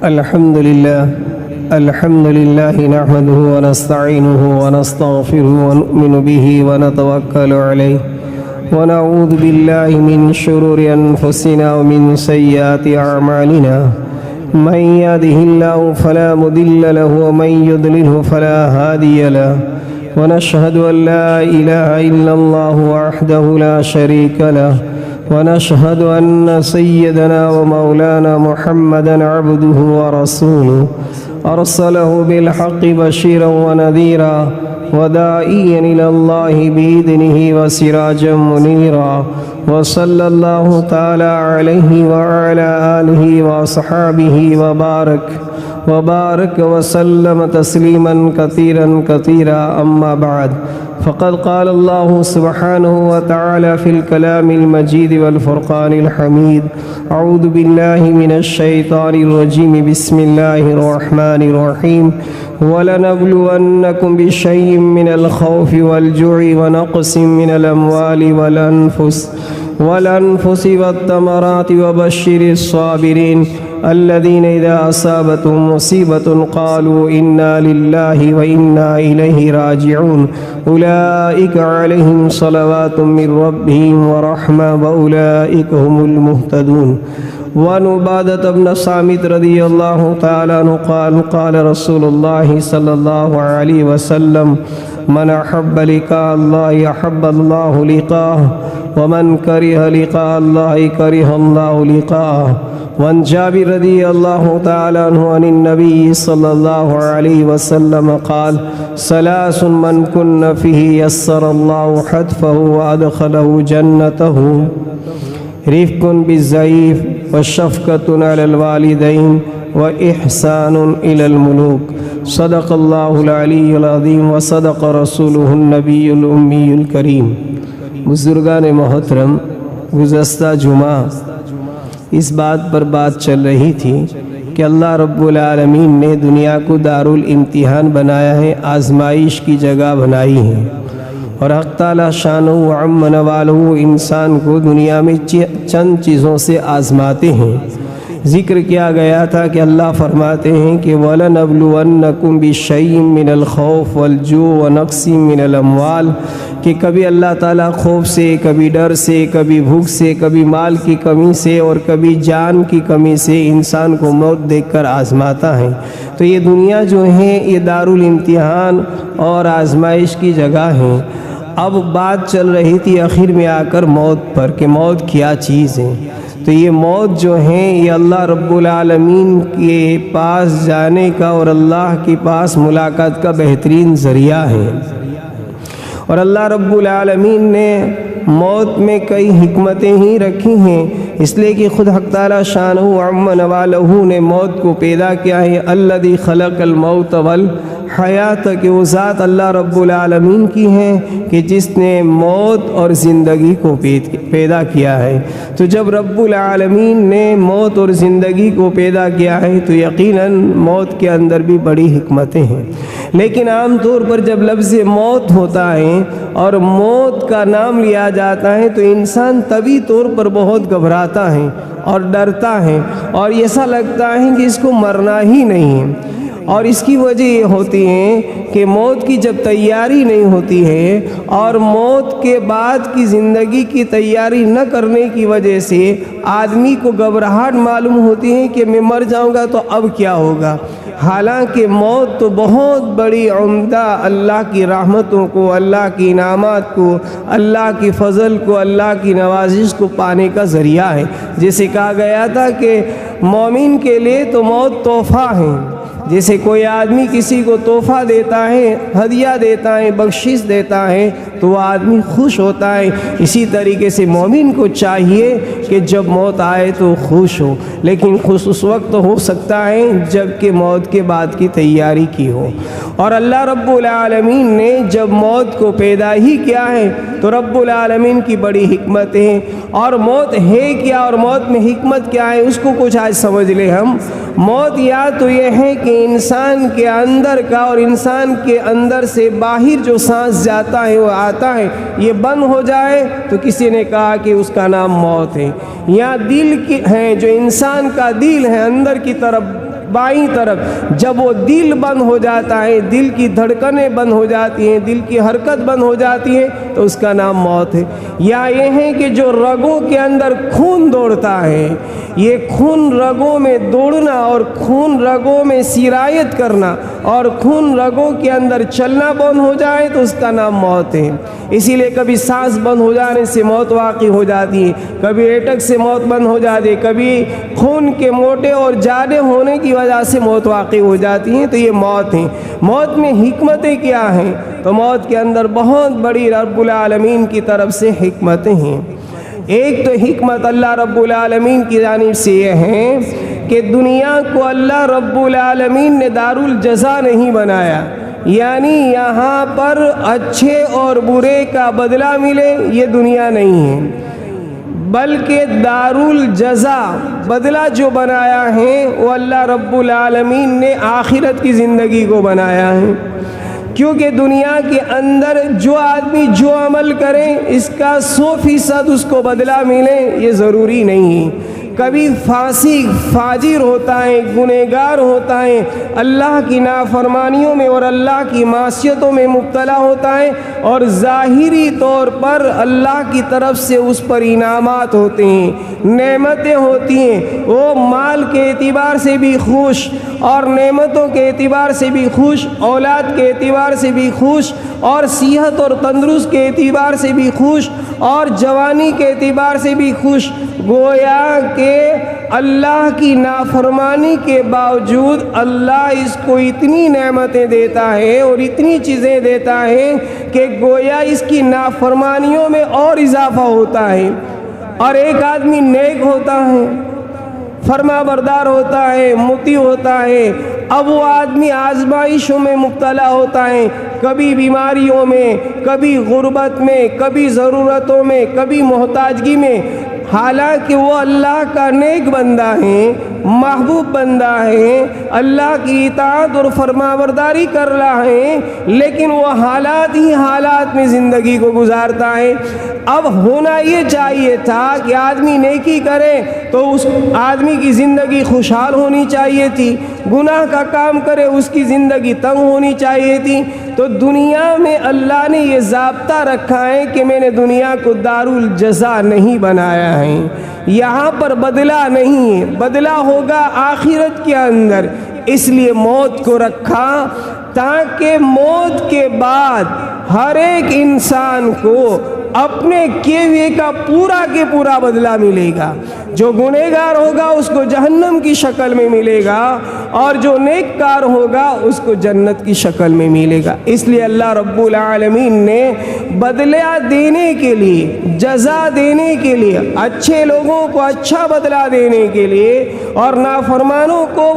الحمد لله نحمده ونستعينه ونستغفره ونؤمن به ونتوكل عليه ونعوذ بالله من شرور أنفسنا ومن سيئات أعمالنا من يهده الله فلا مضل له ومن يضلله فلا هادي له ونشهد أن لا إله إلا الله وحده لا شريك له ونشهد أن سيدنا ومولانا محمدا عبده ورسوله أرسله بالحق بشيرا ونذيرا وداعيا إلى الله بإذنه وسراجا منيرا وصلى الله تعالى عليه وعلى آله وصحابه وبارك وسلم تسليما كثيرا أما بعد فقد قال الله سبحانه وتعالى في الكلام المجيد والفرقان الحميد أعوذ بالله من الشيطان الرجيم بسم الله الرحمن الرحيم ولنبلونكم بشيء من الخوف والجوع ونقص من الأموال والأنفس والثمرات وبشر الصابرين الذين إذا أصابتهم مصيبة قالوا إنا لله وإنا إليه راجعون أولئك عليهم صلوات من ربهم ورحمة وأولئك هم المهتدون. وعن عبادة بن صامت رضي الله تعالى عنه قال رسول الله صلى الله عليه وسلم من أحب لقاء الله أحب الله لقاءه ومن كره لقاء الله كره الله لقاءه. وعن جابر رضي الله تعالى عنه عن النبي صلى الله عليه وسلم قال ثلاث من كن فيه يسر الله حتفه وأدخله جنته رفق بالضعيف وشفقة على الوالدين وإحسان إلى الملوك. صدق الله العلي العظيم وصدق رسوله النبي الأمي الكريم. بزرگان محترم، گزشتہ جمعہ اس بات پر بات چل رہی تھی کہ اللہ رب العالمین نے دنیا کو دارالامتحان بنایا ہے، آزمائش کی جگہ بنائی ہے، اور حق تعالی شانہ و عم نوالہ انسان کو دنیا میں چند چیزوں سے آزماتے ہیں. ذکر کیا گیا تھا کہ اللہ فرماتے ہیں کہ وَلَنَبْلُوَنَّكُمْ بِشَيْءٍ مِّنَ الْخَوْفِ وَالْجُوعِ وَنَقْصٍ مِّنَ الْأَمْوَالِ، کہ کبھی اللہ تعالیٰ خوف سے، کبھی ڈر سے، کبھی بھوک سے، کبھی مال کی کمی سے اور کبھی جان کی کمی سے انسان کو موت دیکھ کر آزماتا ہے. تو یہ دنیا جو ہے یہ دارالامتحان اور آزمائش کی جگہ ہے. اب بات چل رہی تھی آخر میں آ کر موت پر کہ موت کیا چیز ہے. تو یہ موت جو ہے یہ اللہ رب العالمین کے پاس جانے کا اور اللہ کے پاس ملاقات کا بہترین ذریعہ ہے. اور اللہ رب العالمین نے موت میں کئی حکمتیں ہی رکھی ہیں، اس لیے کہ خود حق تعالی شانہ و عم نوالہ نے موت کو پیدا کیا ہے. الذی خلق الموت والحیات، کہ وہ ذات اللہ رب العالمین کی ہے کہ جس نے موت اور زندگی کو پیدا کیا ہے. تو جب رب العالمین نے موت اور زندگی کو پیدا کیا ہے تو یقیناً موت کے اندر بھی بڑی حکمتیں ہیں. لیکن عام طور پر جب لفظ موت ہوتا ہے اور موت کا نام لیا جاتا ہے تو انسان طبی طور پر بہت گھبراتا ہے اور ڈرتا ہے اور ایسا لگتا ہے کہ اس کو مرنا ہی نہیں ہے. اور اس کی وجہ یہ ہوتی ہے کہ موت کی جب تیاری نہیں ہوتی ہے اور موت کے بعد کی زندگی کی تیاری نہ کرنے کی وجہ سے آدمی کو گھبراہٹ معلوم ہوتی ہے کہ میں مر جاؤں گا تو اب کیا ہوگا. حالانکہ موت تو بہت بڑی عمدہ اللہ کی رحمتوں کو، اللہ کی انعامات کو، اللہ کی فضل کو، اللہ کی نوازش کو پانے کا ذریعہ ہے. جیسے کہا گیا تھا کہ مومن کے لیے تو موت تحفہ ہے. جیسے کوئی آدمی کسی کو تحفہ دیتا ہے، ہدیہ دیتا ہے، بخشش دیتا ہے تو وہ آدمی خوش ہوتا ہے. اسی طریقے سے مومن کو چاہیے کہ جب موت آئے تو خوش ہو، لیکن خوش اس وقت ہو سکتا ہے جب کہ موت کے بعد کی تیاری کی ہو. اور اللہ رب العالمین نے جب موت کو پیدا ہی کیا ہے تو رب العالمین کی بڑی حکمت ہے. اور موت ہے کیا اور موت میں حکمت کیا ہے اس کو کچھ آج سمجھ لیں ہم. موت یا تو یہ ہے کہ انسان کے اندر کا اور انسان کے اندر سے باہر جو سانس جاتا ہے وہ آتا ہے یہ بند ہو جائے تو کسی نے کہا کہ اس کا نام موت ہے. یا دل کی ہے جو انسان کا دل ہے اندر کی طرف بائیں طرف جب وہ دل بند ہو جاتا ہے، دل کی دھڑکنیں بند ہو جاتی ہیں، دل کی حرکت بند ہو جاتی ہے تو اس کا نام موت ہے۔ یا یہ ہے کہ جو رگوں کے اندر خون دوڑتا ہے، یہ خون رگوں میں دوڑنا اور خون رگوں میں سرایت کرنا اور خون رگوں کے اندر چلنا بند ہو جائے تو اس کا نام موت ہے۔ اسی لیے کبھی سانس بند ہو جانے سے موت واقع ہو جاتی ہے، کبھی ایٹک سے موت بند ہو جاتی ہے، کبھی خون کے موٹے اور جادے ہونے کی وجہ سے موت واقع ہو جاتی ہے۔ تو یہ موت ہے۔ موت میں حکمتیں کیا ہیں؟ تو موت کے اندر بہت بڑی رب العالمین کی طرف سے حکمتیں ہیں۔ ایک تو حکمت اللہ رب العالمین کی جانب سے یہ ہے کہ دنیا کو اللہ رب العالمین نے دارالجزا نہیں بنایا، یعنی یہاں پر اچھے اور برے کا بدلہ ملے، یہ دنیا نہیں ہے، بلکہ دارالجزا بدلہ جو بنایا ہے وہ اللہ رب العالمین نے آخرت کی زندگی کو بنایا ہے۔ کیونکہ دنیا کے اندر جو آدمی جو عمل کرے اس کا 100% اس کو بدلہ ملے یہ ضروری نہیں ہے۔ کبھی فاسق فاجر ہوتا ہے، گنہگار ہوتا ہے، اللہ کی نافرمانیوں میں اور اللہ کی معصیتوں میں مبتلا ہوتا ہے اور ظاہری طور پر اللہ کی طرف سے اس پر انعامات ہوتے ہیں، نعمتیں ہوتی ہیں، وہ مال کے اعتبار سے بھی خوش اور نعمتوں کے اعتبار سے بھی خوش، اولاد کے اعتبار سے بھی خوش اور صحت اور تندرست کے اعتبار سے بھی خوش اور جوانی کے اعتبار سے بھی خوش، گویا کہ اللہ کی نافرمانی کے باوجود اللہ اس کو اتنی نعمتیں دیتا ہے اور اتنی چیزیں دیتا ہے کہ گویا اس کی نافرمانیوں میں اور اضافہ ہوتا ہے۔ اور ایک آدمی نیک ہوتا ہے، فرما بردار ہوتا ہے، مطیع ہوتا ہے، اب وہ آدمی آزمائشوں میں مبتلا ہوتا ہے، کبھی بیماریوں میں، کبھی غربت میں، کبھی ضرورتوں میں، کبھی محتاجگی میں، حالانکہ وہ اللہ کا نیک بندہ ہے، محبوب بندہ ہے، اللہ کی اطاعت اور فرما برداری کر رہا ہے، لیکن وہ حالات ہی حالات میں زندگی کو گزارتا ہے۔ اب ہونا یہ چاہیے تھا کہ آدمی نیکی کرے تو اس آدمی کی زندگی خوشحال ہونی چاہیے تھی، گناہ کا کام کرے اس کی زندگی تنگ ہونی چاہیے تھی۔ تو دنیا میں اللہ نے یہ ضابطہ رکھا ہے کہ میں نے دنیا کو دارالجزا نہیں بنایا ہے، یہاں پر بدلہ نہیں ہے، بدلہ ہوگا آخرت کے اندر، اس لیے موت کو رکھا تاکہ موت کے بعد ہر ایک انسان کو اپنے کیے ہوئے کا پورا کے پورا بدلہ ملے گا۔ جو گنہگار ہوگا اس کو جہنم کی شکل میں ملے گا اور جو نیک کار ہوگا اس کو جنت کی شکل میں ملے گا۔ اس لیے اللہ رب العالمین نے بدلہ دینے کے لیے، جزا دینے کے لیے، اچھے لوگوں کو اچھا بدلہ دینے کے لیے اور نافرمانوں کو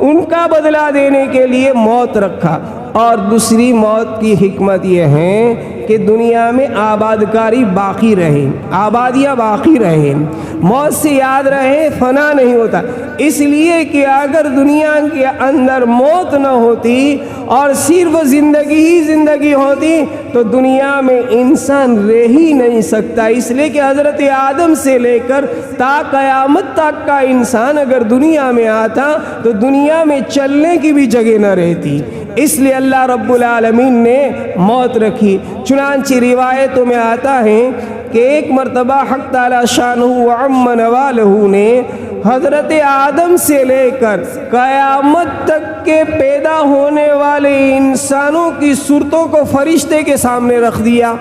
ان کا بدلہ دینے کے لیے موت رکھا۔ اور دوسری موت کی حکمت یہ ہے کہ دنیا میں آبادکاری باقی رہے، آبادیاں باقی رہے، موت سے یاد رہے، فنا نہیں ہوتا۔ اس لیے کہ اگر دنیا کے اندر موت نہ ہوتی اور صرف زندگی ہی زندگی ہوتی تو دنیا میں انسان رہ ہی نہیں سکتا۔ اس لیے کہ حضرت آدم سے لے کر تا قیامت تک کا انسان اگر دنیا میں آتا تو دنیا میں چلنے کی بھی جگہ نہ رہتی، اس لیے اللہ رب العالمین نے موت رکھی۔ چنانچہ روایتوں میں آتا ہے کہ ایک مرتبہ حق تعالی شانہ وعم نوالہ نے حضرت آدم سے لے کر قیامت تک کے پیدا ہونے والے انسانوں کی صورتوں کو فرشتے کے سامنے رکھ دیا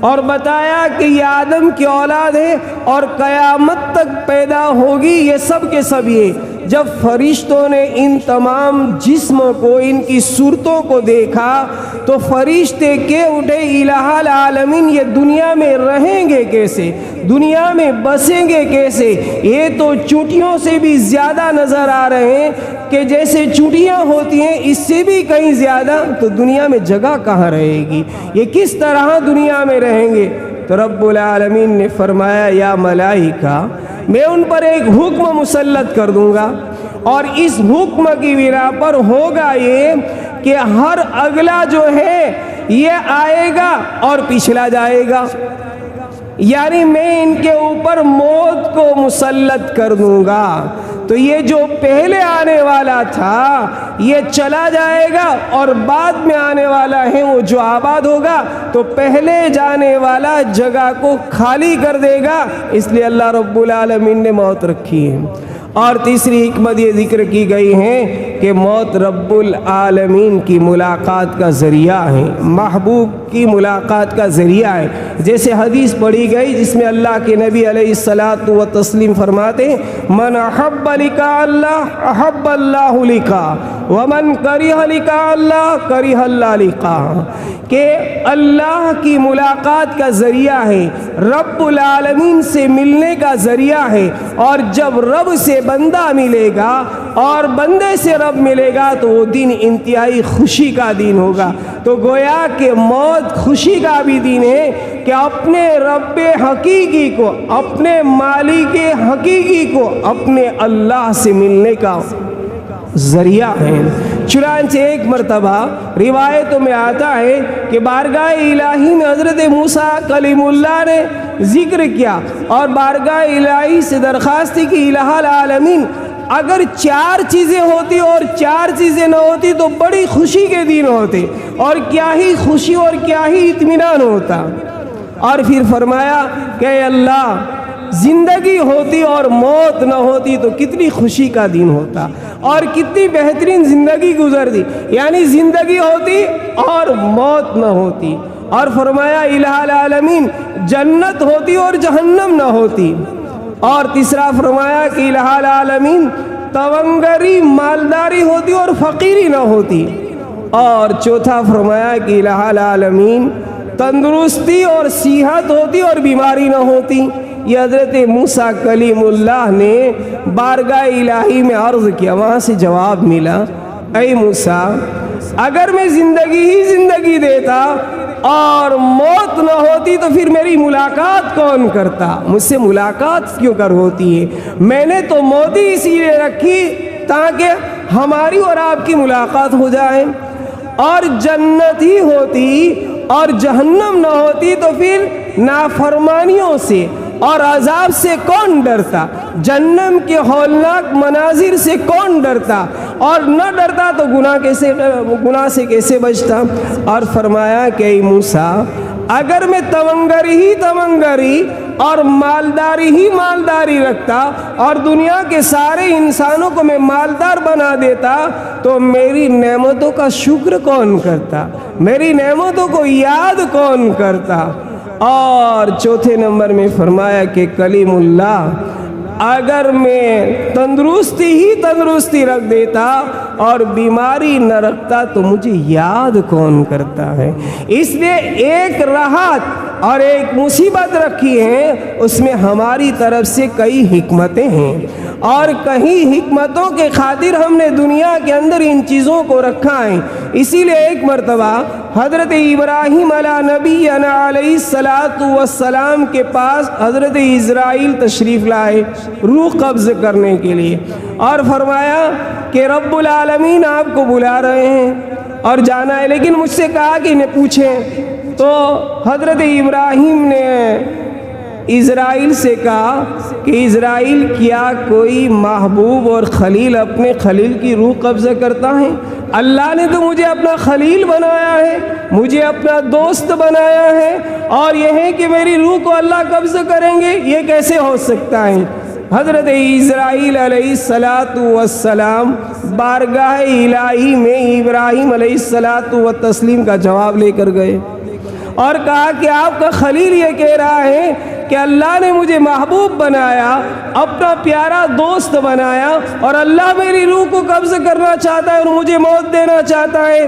اور بتایا کہ یہ آدم کی اولاد ہے اور قیامت تک پیدا ہوگی یہ سب کے سب یہ۔ جب فرشتوں نے ان تمام جسم کو، ان کی صورتوں کو دیکھا تو فرشتے کے اٹھے الہ العالمین یہ دنیا میں رہیں گے کیسے، دنیا میں بسیں گے کیسے، یہ تو چونٹیوں سے بھی زیادہ نظر آ رہے ہیں کہ جیسے چونٹیاں ہوتی ہیں اس سے بھی کہیں زیادہ، تو دنیا میں جگہ کہاں رہے گی، یہ کس طرح دنیا میں رہیں گے؟ تو رب العالمین نے فرمایا یا ملائکہ میں ان پر ایک حکم مسلط کر دوں گا اور اس حکم کی بنا پر ہوگا یہ کہ ہر اگلا جو ہے یہ آئے گا اور پچھلا جائے گا، یعنی میں ان کے اوپر موت کو مسلط کر دوں گا۔ تو یہ جو پہلے آنے والا تھا یہ چلا جائے گا، اور بعد میں آنے والا ہے وہ جو آباد ہوگا تو پہلے جانے والا جگہ کو خالی کر دے گا، اس لیے اللہ رب العالمین نے موت رکھی ہے۔ اور تیسری حکمت یہ ذکر کی گئی ہے کہ موت رب العالمین کی ملاقات کا ذریعہ ہے، محبوب کی ملاقات کا ذریعہ ہے۔ جیسے حدیث پڑھی گئی جس میں اللہ کے نبی علیہ الصلاۃ والتسلیم فرماتے ہیں من احب لقاء اللہ احب اللہ لقاء ومن کرہ لقاء اللہ کرہ اللہ لقاء، کہ اللہ کی ملاقات کا ذریعہ ہے، رب العالمین سے ملنے کا ذریعہ ہے، اور جب رب سے بندہ ملے گا اور بندے سے رب ملے گا تو وہ دن انتہائی خوشی کا دن ہوگا۔ تو گویا کہ موت خوشی کا بھی دن ہے کہ اپنے رب حقیقی کو، اپنے مالک حقیقی کو، اپنے اللہ سے ملنے کا ذریعہ ہے۔ چنانچہ ایک مرتبہ روایتوں میں آتا ہے کہ بارگاہ الہی میں حضرت موسیٰ کلیم اللہ نے ذکر کیا اور بارگاہ الہی سے درخواست کی الہ العالمین اگر 4 چیزیں ہوتی اور 4 چیزیں نہ ہوتی تو بڑی خوشی کے دن ہوتے، اور کیا ہی خوشی اور کیا ہی اطمینان ہوتا۔ اور پھر فرمایا کہ اے اللہ زندگی ہوتی اور موت نہ ہوتی تو کتنی خوشی کا دن ہوتا اور کتنی بہترین زندگی گزرتی، یعنی زندگی ہوتی اور موت نہ ہوتی۔ اور فرمایا الہ العالمین جنت ہوتی اور جہنم نہ ہوتی۔ اور تیسرا فرمایا کہ الہ العالمین تونگری مالداری ہوتی اور فقیری نہ ہوتی۔ اور چوتھا فرمایا کہ الہ العالمین تندرستی اور صحت ہوتی اور بیماری نہ ہوتی۔ یہ حضرت موسیٰ کلیم اللہ نے بارگاہ الہی میں عرض کیا، وہاں سے جواب ملا اے موسیٰ اگر میں زندگی ہی زندگی دیتا اور موت نہ ہوتی تو پھر میری ملاقات کون کرتا، مجھ سے ملاقات کیوں کر ہوتی ہے؟ میں نے تو موت ہی اسی لیے رکھی تاکہ ہماری اور آپ کی ملاقات ہو جائے، اور جنت ہی ہوتی اور جہنم نہ ہوتی تو پھر نافرمانیوں سے اور عذاب سے کون ڈرتا، جہنم کے ہولناک مناظر سے کون ڈرتا، اور نہ ڈرتا تو گناہ سے کیسے بچتا۔ اور فرمایا کہ اے موسیٰ اگر میں تونگری اور مالداری ہی مالداری رکھتا اور دنیا کے سارے انسانوں کو میں مالدار بنا دیتا تو میری نعمتوں کا شکر کون کرتا، میری نعمتوں کو یاد کون کرتا۔ اور چوتھے نمبر میں فرمایا کہ کلیم اللہ اگر میں تندرستی رکھ دیتا اور بیماری نہ رکھتا تو مجھے یاد کون کرتا ہے۔ اس لیے ایک راحت اور ایک مصیبت رکھی ہے، اس میں ہماری طرف سے کئی حکمتیں ہیں، اور کہیں حکمتوں کے خاطر ہم نے دنیا کے اندر ان چیزوں کو رکھا ہے۔ اسی لیے ایک مرتبہ حضرت ابراہیم علیہ نبینا علیہ الصلاۃ والسلام کے پاس حضرت اسرائیل تشریف لائے روح قبض کرنے کے لیے، اور فرمایا کہ رب العالمین آپ کو بلا رہے ہیں اور جانا ہے، لیکن مجھ سے کہا کہ انہیں پوچھیں۔ تو حضرت ابراہیم نے اسرائیل سے کہا کہ اسرائیل کیا کوئی محبوب اور خلیل اپنے خلیل کی روح قبضہ کرتا ہے؟ اللہ نے تو مجھے اپنا خلیل بنایا ہے، مجھے اپنا دوست بنایا ہے، اور یہ ہے کہ میری روح کو اللہ قبضہ کریں گے، یہ کیسے ہو سکتا ہے؟ حضرت اسرائیل علیہ الصلاۃ والسلام بارگاہ الہی میں ابراہیم علیہ الصلاۃ والتسلیم کا جواب لے کر گئے اور کہا کہ آپ کا خلیل یہ کہہ رہا ہے کہ اللہ نے مجھے محبوب بنایا، اپنا پیارا دوست بنایا، اور اللہ میری روح کو قبض کرنا چاہتا ہے اور مجھے موت دینا چاہتا ہے۔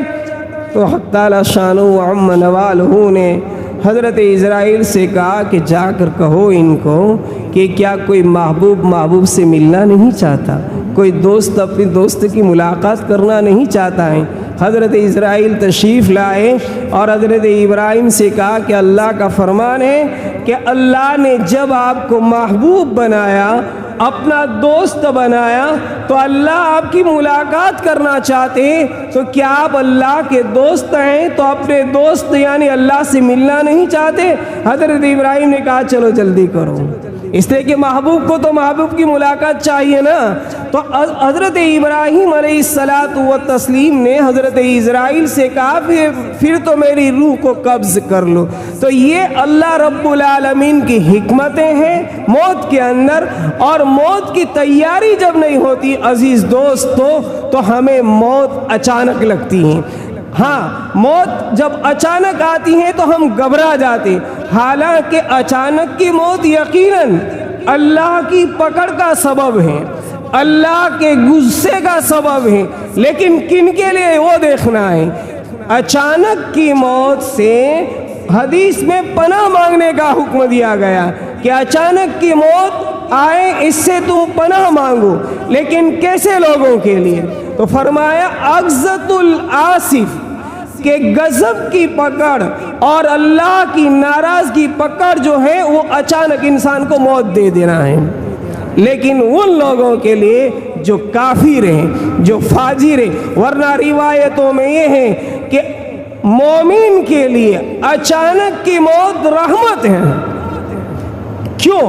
تو حق تعالی شانہ و عم نوالہ نے حضرت اسرائیل سے کہا کہ جا کر کہو ان کو کہ کیا کوئی محبوب سے ملنا نہیں چاہتا، کوئی دوست اپنی دوست کی ملاقات کرنا نہیں چاہتا ہے؟ حضرت اسرائیل تشریف لائے اور حضرت ابراہیم سے کہا کہ اللہ کا فرمان ہے کہ اللہ نے جب آپ کو محبوب بنایا، اپنا دوست بنایا، تو اللہ آپ کی ملاقات کرنا چاہتے ہیں، تو کیا آپ اللہ کے دوست ہیں تو اپنے دوست یعنی اللہ سے ملنا نہیں چاہتے؟ حضرت ابراہیم نے کہا چلو جلدی کرو، اس لیے کہ محبوب کو تو محبوب کی ملاقات چاہیے نا۔ تو حضرت ابراہیم علیہ السلام نے حضرت اسرائیل سے کہا پھر تو میری روح کو قبض کر لو۔ تو یہ اللہ رب العالمین کی حکمتیں ہیں موت کے اندر، اور موت کی تیاری جب نہیں ہوتی عزیز دوستو تو ہمیں موت اچانک لگتی ہے۔ ہاں، موت جب اچانک آتی ہے تو ہم گھبرا جاتے، حالانکہ اچانک کی موت یقیناً اللہ کی پکڑ کا سبب ہے، اللہ کے غصے کا سبب ہے، لیکن کن کے لیے وہ دیکھنا ہے۔ اچانک کی موت سے حدیث میں پناہ مانگنے کا حکم دیا گیا کہ اچانک کی موت آئے اس سے تم پناہ مانگو، لیکن کیسے لوگوں کے لیے؟ تو فرمایا اغزۃ الآصف کہ غضب کی پکڑ اور اللہ کی ناراضگی پکڑ جو ہے وہ اچانک انسان کو موت دے دینا ہے، لیکن ان لوگوں کے لیے جو کافر ہیں، جو فاجر ہیں۔ ورنہ روایتوں میں یہ ہے کہ مومن کے لیے اچانک کی موت رحمت ہے۔ کیوں؟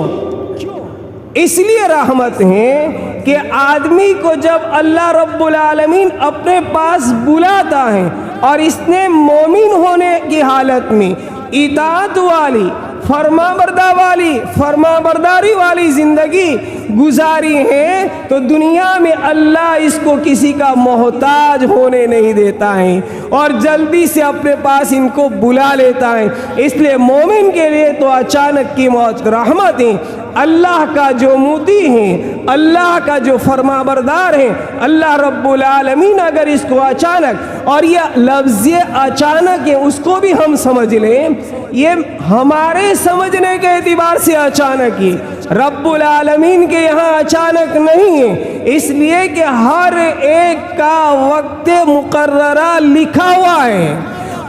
اس لیے رحمت ہے کہ آدمی کو جب اللہ رب العالمین اپنے پاس بلاتا ہے اور اس نے مومن ہونے کی حالت میں اطاعت والی، فرما برداری والی زندگی گزاری ہے، تو دنیا میں اللہ اس کو کسی کا محتاج ہونے نہیں دیتا ہے اور جلدی سے اپنے پاس ان کو بلا لیتا ہے۔ اس لیے مومن کے لیے تو اچانک کی موت رحمت ہے۔ اللہ کا جو مطیع ہے، اللہ کا جو فرما بردار ہے، اللہ رب العالمین اگر اس کو اچانک، اور یہ لفظ اچانک ہے اس کو بھی ہم سمجھ لیں، یہ ہمارے سمجھنے کے اعتبار سے اچانک ہی، رب العالمین کے یہاں اچانک نہیں ہے، اس لیے کہ ہر ایک کا وقت مقررہ لکھا ہوا ہے،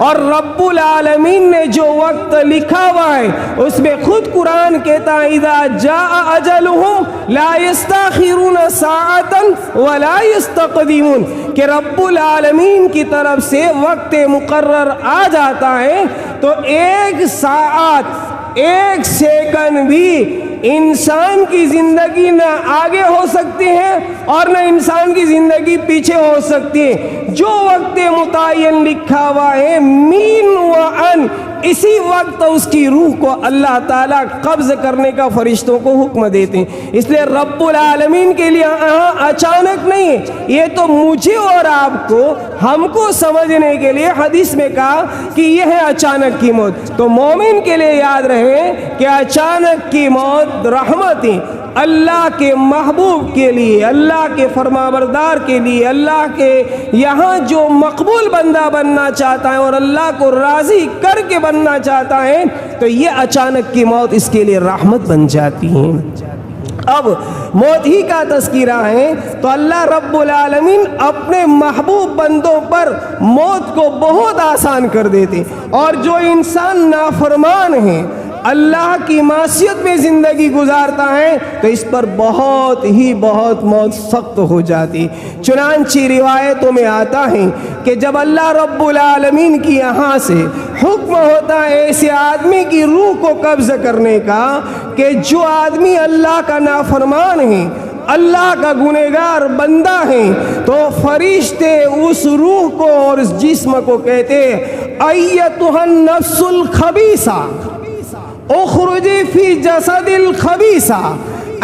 اور رب العالمین نے جو وقت لکھا ہوا ہے اس میں خود قرآن کہتا ہے اذا جاء اجلهم لا يستاخرون ساعة ولا يستقدمون، کہ رب العالمین کی طرف سے وقت مقرر آ جاتا ہے تو ایک ساعت، ایک سیکنڈ بھی انسان کی زندگی نہ آگے ہو سکتی ہے اور نہ انسان کی زندگی پیچھے ہو سکتی ہے۔ جو وقت متعین لکھا ہوا ہے مین و ان، اسی وقت اس کی روح کو اللہ تعالیٰ قبض کرنے کا فرشتوں کو حکم دیتے ہیں۔ اس لیے رب العالمین کے لیے اچانک نہیں ہے، یہ تو مجھے اور آپ کو، ہم کو سمجھنے کے لیے حدیث میں کہا کہ یہ ہے اچانک کی موت۔ تو مومن کے لیے یاد رہے کہ اچانک کی موت رحمت ہے، اللہ کے محبوب کے لیے، اللہ کے فرمانبردار کے لیے، اللہ کے یہاں جو مقبول بندہ بننا چاہتا ہے اور اللہ کو راضی کر کے بننا چاہتا ہے تو یہ اچانک کی موت اس کے لیے رحمت بن جاتی ہے۔ اب موت ہی کا تذکرہ ہے تو اللہ رب العالمین اپنے محبوب بندوں پر موت کو بہت آسان کر دیتے، اور جو انسان نافرمان ہے، اللہ کی معصیت میں زندگی گزارتا ہے تو اس پر بہت موت سخت ہو جاتی۔ چنانچہ روایتوں میں آتا ہے کہ جب اللہ رب العالمین کی یہاں سے حکم ہوتا ہے ایسے آدمی کی روح کو قبض کرنے کا کہ جو آدمی اللہ کا نافرمان ہے، اللہ کا گنہگار بندہ ہے، تو فرشتے اس روح کو اور اس جسم کو کہتے ایتھا النفس الخبیثہ اخرجی فی جسد الخبیثہ،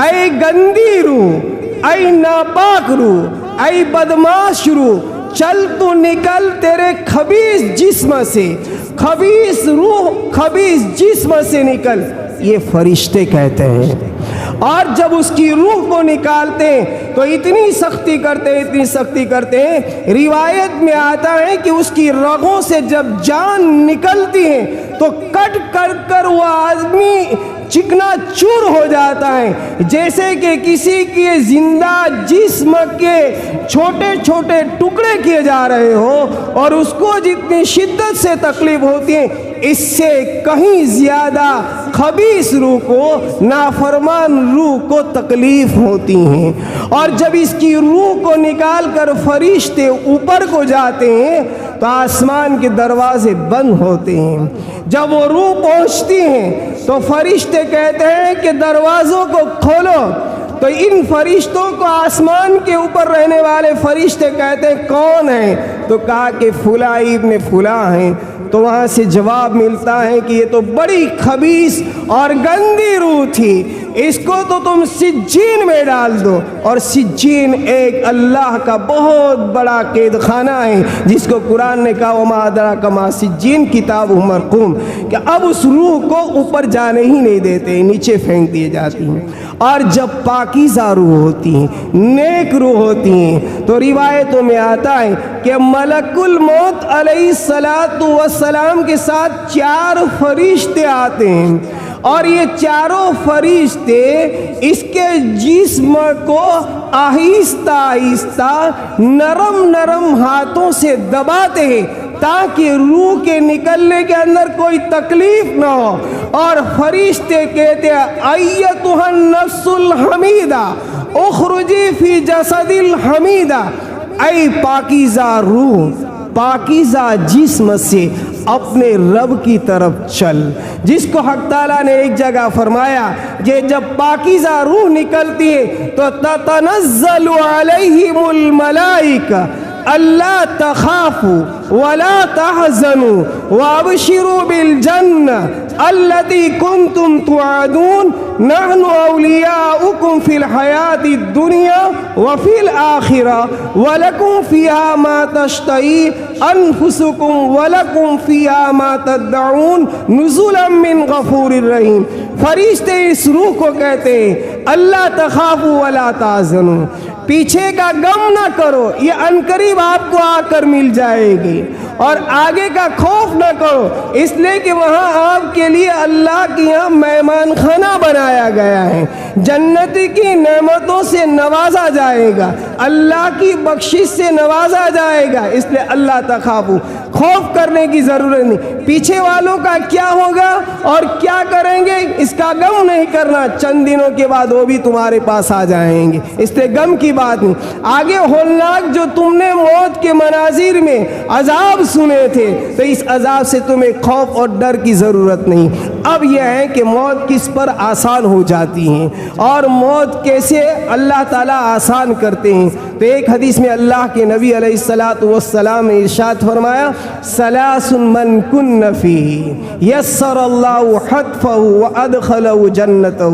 اے گندی روح، اے ناپاک روح، اے بدماش روح، چل تو نکل تیرے خبیث جسم سے، خبیث روح خبیث جسم سے نکل، یہ فرشتے کہتے ہیں۔ اور جب اس کی روح کو نکالتے ہیں تو اتنی سختی کرتے ہیں، روایت میں آتا ہے کہ اس کی رگوں سے جب جان نکلتی ہے تو کٹ کر وہ آدمی چکنا چور ہو جاتا ہے، جیسے کہ کسی کے زندہ جسم کے چھوٹے چھوٹے ٹکڑے کیے جا رہے ہو، اور اس کو جتنی شدت سے تکلیف ہوتی ہے، اس سے کہیں زیادہ خبیث روح کو، نافرمان روح کو تکلیف ہوتی ہیں۔ اور جب اس کی روح کو نکال کر فرشتے اوپر کو جاتے ہیں تو آسمان کے دروازے بند ہوتے ہیں۔ جب وہ روح پہنچتی ہیں تو فرشتے کہتے ہیں کہ دروازوں کو کھولو، تو ان فرشتوں کو آسمان کے اوپر رہنے والے فرشتے کہتے ہیں کون ہیں؟ تو کہا کہ فلاں ابن فلاں ہیں۔ تو وہاں سے جواب ملتا ہے کہ یہ تو بڑی خبیث اور گندی روح تھی، اس کو تو تم سجین میں ڈال دو۔ اور سجین ایک اللہ کا بہت بڑا قید خانہ ہے، جس کو قرآن نے کہا وما ادراک ما سجین کتاب مرقوم، کہ اب اس روح کو اوپر جانے ہی نہیں دیتے، نیچے پھینک دیے جاتی ہیں۔ اور جب پاکیزہ روح ہوتی ہیں، نیک روح ہوتی ہیں، تو روایتوں میں آتا ہے کہ ملک الموت علیہ السلام کے ساتھ 4 فرشتے آتے ہیں، اور یہ چاروں فرشتے اس کے جسم کو آہستہ آہستہ نرم نرم ہاتھوں سے دباتے ہیں تاکہ روح کے نکلنے کے اندر کوئی تکلیف نہ ہو۔ اور فرشتے کہتے ہیں ایتھا النفس الحمیدہ اخرجی فی جسد الحمیدہ، اے پاکیزہ روح، پاکیزہ جسم سے اپنے رب کی طرف چل۔ جس کو حق تعالیٰ نے ایک جگہ فرمایا کہ جب پاکیزہ روح نکلتی ہے تو تتنزل علیہم الملائکہ اللہ تخافوا ولا تحزنوا وابشروا بالجنہ التي كنتم توعدون نحن أولياؤكم في الحياة الدنيا وفي الآخرة ولكم فيها ما تشتهي أنفسكم ولكم فيها ما تدعون نزلا من غفور رحیم۔ فرشتے اس روح کو کہتے ہیں اللہ تخافوا ولا تحزنوا، پیچھے کا غم نہ کرو، یہ عنقریب آپ کو آ کر مل جائے گی، اور آگے کا خوف نہ کرو، اس لیے کہ وہاں آپ کے لیے اللہ کے یہاں مہمان خانہ بنایا گیا ہے، جنتی کی نعمتوں سے نوازا جائے گا، اللہ کی بخشش سے نوازا جائے گا۔ اس لیے اللہ تخافوا، خوف کرنے کی ضرورت نہیں، پیچھے والوں کا کیا ہوگا اور کیا کریں گے اس کا غم نہیں کرنا، چند دنوں کے بعد وہ بھی تمہارے پاس آ جائیں گے، اس لیے غم کی بات نہیں۔ آگے ہولناک جو تم نے موت کے مناظر میں عذاب سنے تھے، تو اس عذاب سے تمہیں خوف اور ڈر کی ضرورت نہیں۔ اب یہ ہے کہ موت کس پر آسان ہو جاتی ہے اور موت کیسے اللہ تعالیٰ آسان کرتے ہیں۔ تو ایک حدیث میں اللہ کے نبی علیہ السلام نے ارشاد فرمایا ثلاث من کن فیہ یسر اللہ حتفہ وادخلہ جنتہ،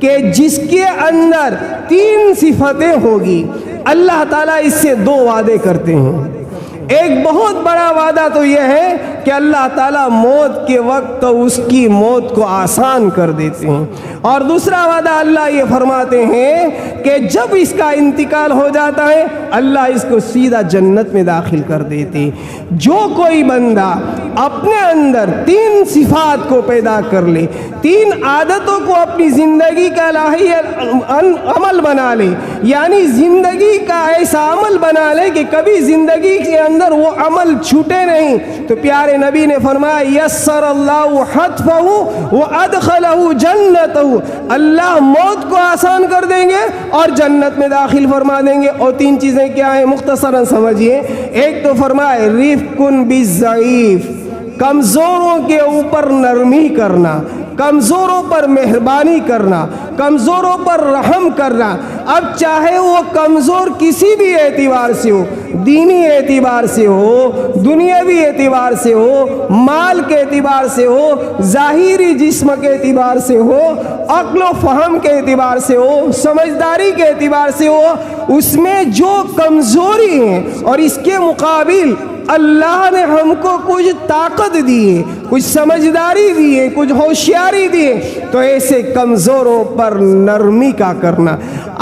کہ جس کے اندر 3 صفتیں ہوگی اللہ تعالیٰ اس سے 2 وعدے کرتے ہیں۔ ایک بہت بڑا وعدہ تو یہ ہے کہ اللہ تعالیٰ موت کے وقت تو اس کی موت کو آسان کر دیتے ہیں، اور دوسرا وعدہ اللہ یہ فرماتے ہیں کہ جب اس کا انتقال ہو جاتا ہے اللہ اس کو سیدھا جنت میں داخل کر دیتے ہیں۔ جو کوئی بندہ اپنے اندر 3 صفات کو پیدا کر لے، 3 عادتوں کو اپنی زندگی کا الہی عمل بنا لے، یعنی زندگی کا ایسا عمل بنا لے کہ کبھی زندگی کے اندر وہ عمل چھوٹے نہیں، تو پیارے نبی نے فرمایا یسر اللہ حتفہ وادخلہ جنتہ، اللہ موت کو آسان کر دیں گے اور جنت میں داخل فرما دیں گے۔ اور 3 چیزیں کیا ہیں مختصراً سمجھیے۔ ایک تو فرمائے رفق بالضعیف، کمزوروں کے اوپر نرمی کرنا، کمزوروں پر مہربانی کرنا، کمزوروں پر رحم کرنا۔ اب چاہے وہ کمزور کسی بھی اعتبار سے ہو، دینی اعتبار سے ہو، دنیاوی اعتبار سے ہو، مال کے اعتبار سے ہو، ظاہری جسم کے اعتبار سے ہو، عقل و فہم کے اعتبار سے ہو، سمجھداری کے اعتبار سے ہو، اس میں جو کمزوری ہے اور اس کے مقابل اللہ نے ہم کو کچھ طاقت دی ہے، کچھ سمجھداری دی ہے، کچھ ہوشیاری دی ہے، تو ایسے کمزوروں پر نرمی کا کرنا۔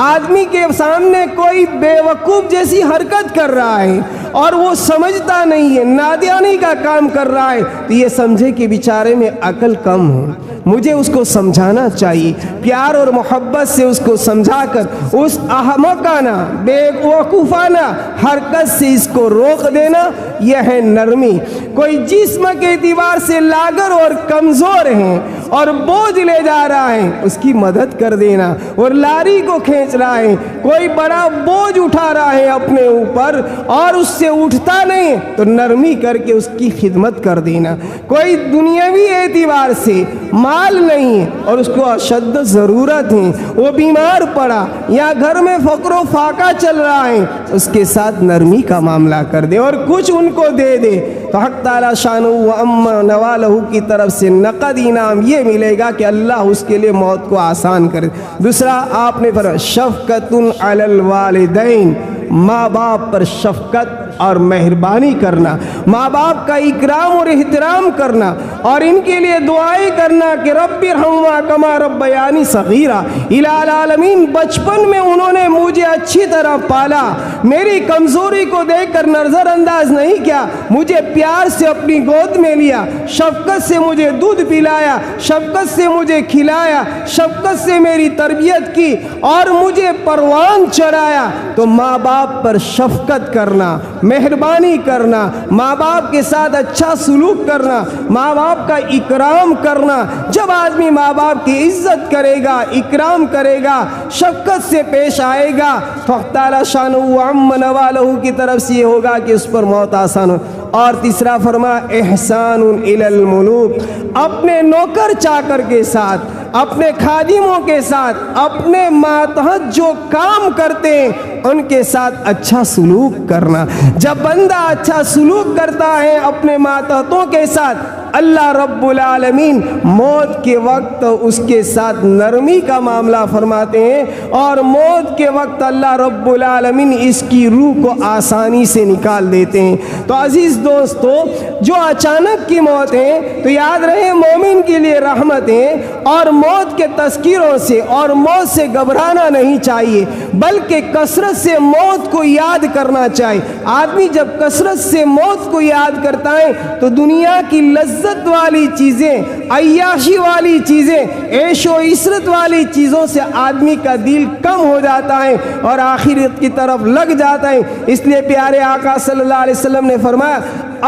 آدمی کے سامنے کوئی بے وقوف جیسی حرکت کر رہا ہے اور وہ سمجھتا نہیں ہے، نادانی کا کام کر رہا ہے، تو یہ سمجھے کہ بیچارے میں عقل کم ہے، مجھے اس کو سمجھانا چاہیے، پیار اور محبت سے اس کو سمجھا کر اس احمقانہ بے وقوفانہ حرکت سے اس کو روک دینا، یہ ہے نرمی۔ کوئی جسم کے اعتبار سے لاغر اور کمزور ہیں اور بوجھ لے جا رہا ہے، اس کی مدد کر دینا، اور لاری کو کھینچ رہا ہے، کوئی بڑا بوجھ اٹھا رہا ہے اپنے اوپر اور اس سے اٹھتا نہیں تو نرمی کر کے اس کی خدمت کر دینا۔ کوئی دنیاوی اعتبار سے مال نہیں ہے اور اس کو اشد ضرورت ہے، وہ بیمار پڑا یا گھر میں فقر و فاقہ چل رہا ہے، اس کے ساتھ نرمی کا معاملہ کر دے اور کچھ ان کو دے دے، تو حق تعالی شانہ و عم نوالہ کی طرف سے نقد انعام یہ ملے گا کہ اللہ اس کے لیے موت کو آسان کر دے۔ دوسرا آپ نے فرمایا شفقت علی الوالدین، ماں باپ پر شفقت اور مہربانی کرنا، ماں باپ کا اکرام اور احترام کرنا اور ان کے لیے دعائیں کرنا کہ رب ارحمہما کما ربیانی صغیرا، الہ العالمین بچپن میں انہوں نے مجھے اچھی طرح پالا، میری کمزوری کو دیکھ کر نظر انداز نہیں کیا، مجھے پیار سے اپنی گود میں لیا، شفقت سے مجھے دودھ پلایا، شفقت سے مجھے کھلایا، شفقت سے میری تربیت کی اور مجھے پروان چڑھایا۔ تو ماں باپ پر شفقت کرنا، مہربانی کرنا، ماں باپ کے ساتھ اچھا سلوک کرنا، ماں باپ کا اکرام کرنا۔ جب آدمی ماں باپ کی عزت کرے گا، اکرام کرے گا، شفقت سے پیش آئے گا تو حق تعالی شانہ و عم نوالہ کی طرف سے یہ ہوگا کہ اس پر موت آسان ہو۔ اور تیسرا فرما احسان الی الملوک، اپنے نوکر چاکر کے ساتھ، اپنے خادموں کے ساتھ، اپنے ماتحت جو کام کرتے ہیں ان کے ساتھ اچھا سلوک کرنا۔ جب بندہ اچھا سلوک کرتا ہے اپنے ماتحتوں کے ساتھ، اللہ رب العالمین موت کے وقت اس کے ساتھ نرمی کا معاملہ فرماتے ہیں اور موت کے وقت اللہ رب العالمین اس کی روح کو آسانی سے نکال دیتے ہیں۔ تو عزیز دوستو، جو اچانک کی موت ہے تو یاد رہے مومن کے لیے رحمت ہے، اور موت کے تذکیروں سے اور موت سے گھبرانا نہیں چاہیے بلکہ کثرت سے موت کو یاد کرنا چاہیے۔ آدمی جب کثرت سے موت کو یاد کرتا ہے تو دنیا کی لذت والی چیزیں، عیاشی والی چیزیں، عیش و عشرت والی چیزوں سے آدمی کا دل کم ہو جاتا ہے اور آخرت کی طرف لگ جاتا ہے۔ اس لیے پیارے آقا صلی اللہ علیہ وسلم نے فرمایا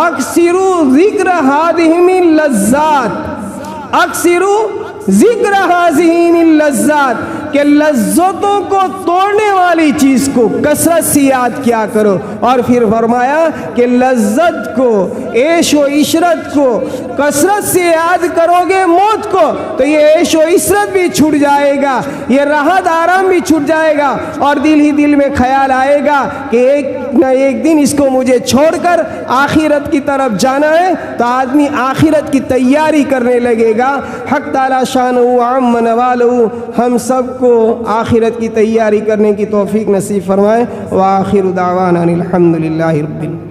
اکثروا ذکر ہذہ اللذات، اکثروا ذکر ہذہ اللذات، کہ لذتوں کو توڑنے والی چیز کو کثرت سے یاد کیا کرو۔ اور پھر فرمایا کہ لذت کو، عیش و عشرت کو کثرت سے یاد کرو گے موت کو تو یہ عیش و عشرت بھی چھوٹ جائے گا، یہ راحت آرام بھی چھوٹ جائے گا، اور دل ہی دل میں خیال آئے گا کہ ایک نہ ایک دن اس کو مجھے چھوڑ کر آخرت کی طرف جانا ہے، تو آدمی آخرت کی تیاری کرنے لگے گا۔ حق تعالی شانہ و عم نوالہ ہم سب کو آخرت کی تیاری کرنے کی توفیق نصیب فرمائے۔ وآخر دعوانا الحمدللہ رب العالمین۔